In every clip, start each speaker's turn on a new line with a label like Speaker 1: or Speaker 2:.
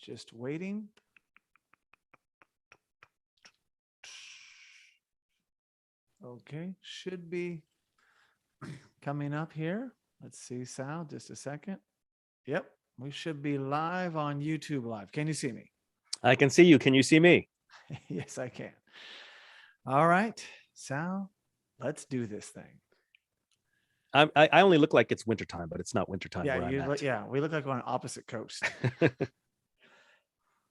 Speaker 1: Just waiting. Okay, should be coming up here. Let's see, Sal, just a second. Yep, we should be live on YouTube Live. Can you see me?
Speaker 2: I can see you. Can you see me?
Speaker 1: Yes, I can. All right, Sal, let's do this thing.
Speaker 2: I only look like it's wintertime, but it's not wintertime.
Speaker 1: Yeah,
Speaker 2: where I'm at.
Speaker 1: yeah, we look like we're on opposite coasts.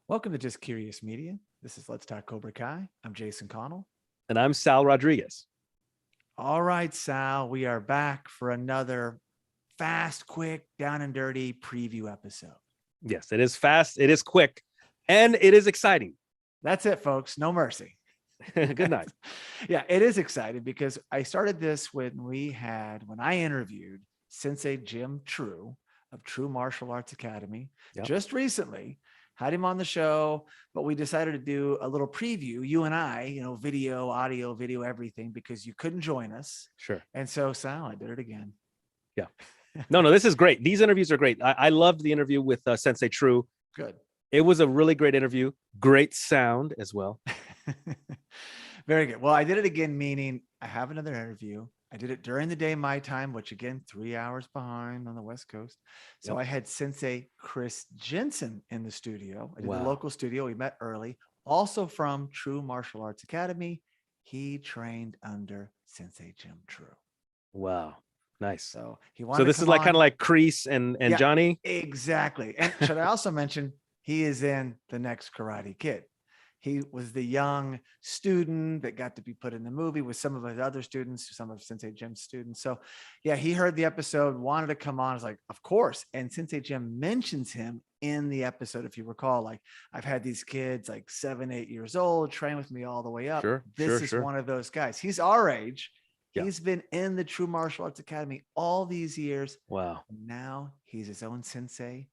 Speaker 1: Welcome to Just Curious Media. This is Let's Talk Cobrakai. I'm Jason Connell.
Speaker 2: And I'm Sal Rodriguez.
Speaker 1: All right, Sal, we are back for another fast, quick, down and dirty preview episode.
Speaker 2: Yes, it is fast, it is quick, and it is exciting.
Speaker 1: That's it, folks. No mercy.
Speaker 2: Good night.
Speaker 1: Yeah, it is exciting because I started this when I interviewed Sensei Jim True of True Martial Arts Academy just recently. Had him on the show, but we decided to do a little preview, you and I, video, audio, video, everything, because you couldn't join us.
Speaker 2: Sure.
Speaker 1: And so, Sal, I did it again.
Speaker 2: Yeah. No, this is great. These interviews are great. I loved the interview with Sensei True.
Speaker 1: Good.
Speaker 2: It was a really great interview. Great sound as well.
Speaker 1: Very good. Well, I did it again, meaning I have another interview. I did it during the day, my time, which again, 3 hours behind on the West Coast. So I had Sensei Chris Jensen in the studio. I did the local studio. We met early. Also from True Martial Arts Academy. He trained under Sensei Jim True.
Speaker 2: Wow. Nice.
Speaker 1: So he wanted.
Speaker 2: So this is like kind of like Kreese and Johnny.
Speaker 1: Exactly. And should I also mention he is in the next Karate Kid. He was the young student that got to be put in the movie with some of his other students, some of Sensei Jim's students. So yeah, he heard the episode, wanted to come on. I was like, of course. And Sensei Jim mentions him in the episode. If you recall, like I've had these kids like 7, 8 years old, train with me all the way up. This is one of those guys. He's our age. Yeah. He's been in the True Martial Arts Academy all these years.
Speaker 2: Wow.
Speaker 1: And now he's his own sensei.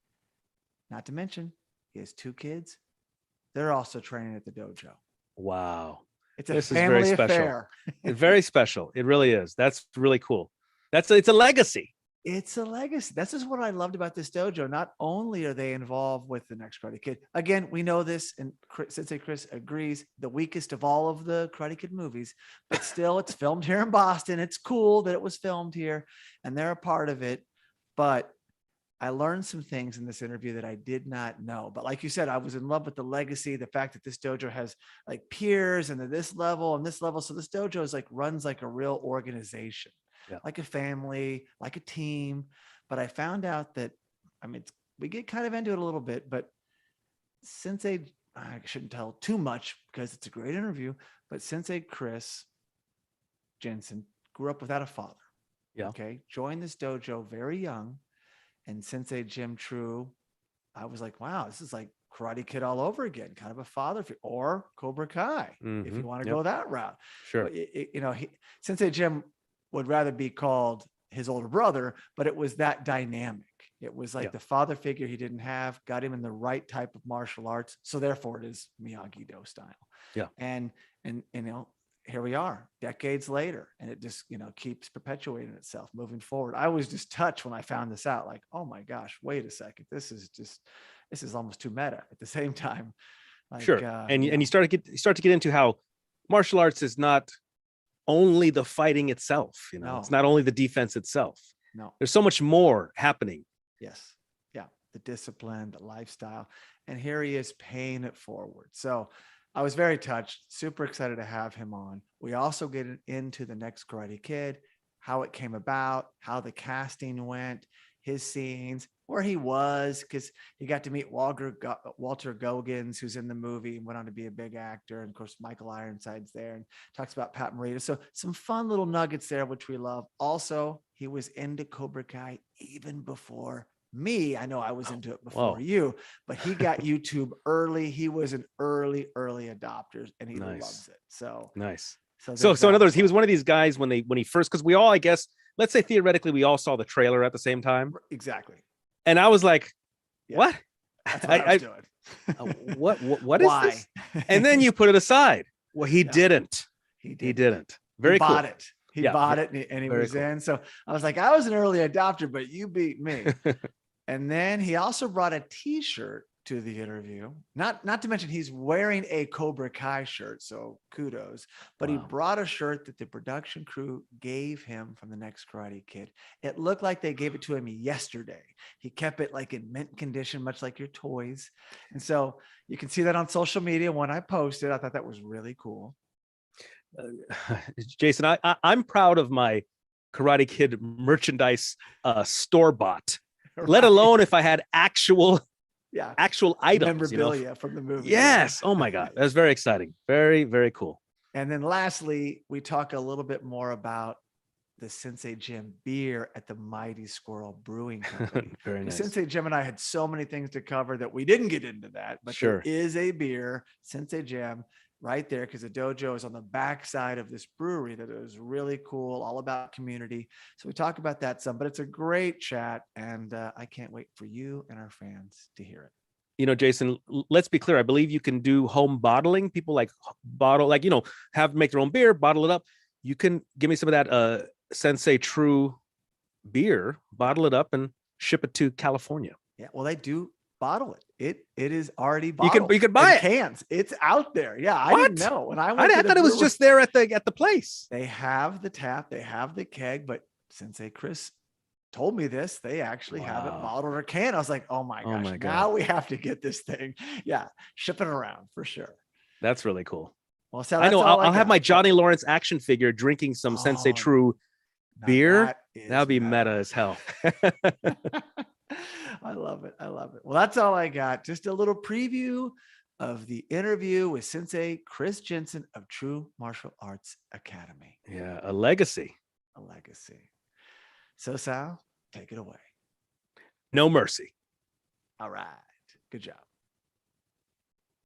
Speaker 1: Not to mention, he has 2 kids. They're also training at the dojo. Wow. This family
Speaker 2: is very
Speaker 1: affair.
Speaker 2: Special. It's very special. It really is. That's really cool. It's a legacy.
Speaker 1: It's a legacy. That's just what I loved about this dojo. Not only are they involved with the next Karate Kid. Again, we know this, and Sensei Chris agrees, the weakest of all of the Karate Kid movies, but still it's filmed here in Boston. It's cool that it was filmed here and they're a part of it. But I learned some things in this interview that I did not know. But like you said, I was in love with the legacy, the fact that this dojo has like peers and this level and this level. So this dojo is like runs like a real organization, like a family, like a team. But I found out that, we get kind of into it a little bit, but Sensei, I shouldn't tell too much because it's a great interview, but Sensei Chris Jensen grew up without a father.
Speaker 2: Yeah.
Speaker 1: Okay. Joined this dojo very young. And Sensei Jim True, I was like, wow, this is like Karate Kid all over again, kind of a father figure, or Cobra Kai, if you want to go that route.
Speaker 2: Sure.
Speaker 1: But, Sensei Jim would rather be called his older brother, but it was that dynamic. It was like the father figure he didn't have, got him in the right type of martial arts. So therefore it is Miyagi-Do style.
Speaker 2: Yeah.
Speaker 1: And here we are decades later, and it just, keeps perpetuating itself moving forward. I was just touched when I found this out, like, oh my gosh, wait a second. This is almost too meta at the same time. Like,
Speaker 2: sure. And you start to get into how martial arts is not only the fighting itself, it's not only the defense itself.
Speaker 1: No,
Speaker 2: there's so much more happening.
Speaker 1: Yes. Yeah. The discipline, the lifestyle, and here he is paying it forward. So I was very touched, super excited to have him on. We also get into the next Karate Kid, how it came about, how the casting went, his scenes, where he was, because he got to meet Walter Goggins, who's in the movie and went on to be a big actor. And of course, Michael Ironside's there and talks about patmorita. So some fun little nuggets there, which we love. Also, he was into Cobra Kai even before me. I know I was into it before you, but he got YouTube early. He was an early adopter, and he loves it. So
Speaker 2: nice. So in other words, he was one of these guys when he first, because we all, I guess, let's say theoretically, we all saw the trailer at the same time.
Speaker 1: Exactly.
Speaker 2: And I was like, what?
Speaker 1: That's what I was doing.
Speaker 2: What is this? And then you put it aside. Well, he didn't. He didn't. Very cool.
Speaker 1: Bought it. He bought it and he was in. So I was like, I was an early adopter, but you beat me. And then he also brought a t-shirt to the interview. Not to mention he's wearing a Cobra Kai shirt, so kudos. But he
Speaker 2: Wow.
Speaker 1: brought a shirt that the production crew gave him from the next Karate Kid. It looked like they gave it to him yesterday. He kept it like in mint condition, much like your toys. And so you can see that on social media when I posted. I thought that was really cool.
Speaker 2: Jason, I'm proud of my Karate Kid merchandise store bought, let alone if I had actual items,
Speaker 1: memorabilia from the movie.
Speaker 2: Yes. Oh my God. That's very exciting. Very, very cool.
Speaker 1: And then lastly, we talk a little bit more about the Sensei Jim beer at the Mighty Squirrel Brewing Company.
Speaker 2: Very nice.
Speaker 1: Sensei Jim and I had so many things to cover that we didn't get into that, but there is a beer, Sensei Jim, right there, because the dojo is on the backside of this brewery that is really cool, all about community. So we talk about that some, but it's a great chat, and I can't wait for you and our fans to hear it.
Speaker 2: You know, Jason, let's be clear. I believe you can do home bottling. People like bottle, like, you know, make their own beer, bottle it up. You can give me some of that Sensei True beer, bottle it up and ship it to California.
Speaker 1: Yeah, well, they do bottle it. It is already bottled.
Speaker 2: You can buy it
Speaker 1: cans. It's out there. Yeah, I didn't know. When I
Speaker 2: thought it was just there at the place.
Speaker 1: They have the tap, they have the keg, but Sensei Chris told me this. They actually have it bottled or can. I was like, oh my gosh, now we have to get this thing. Yeah, ship it around for sure.
Speaker 2: That's really cool.
Speaker 1: Well, so
Speaker 2: I know I'll have my Johnny Lawrence action figure drinking some Sensei True beer. That'll be meta as hell.
Speaker 1: I love it. I love it. Well, that's all I got. Just a little preview of the interview with Sensei Chris Jensen of True Martial Arts Academy.
Speaker 2: Yeah, a legacy.
Speaker 1: A legacy. So, Sal, take it away.
Speaker 2: No mercy.
Speaker 1: All right. Good job.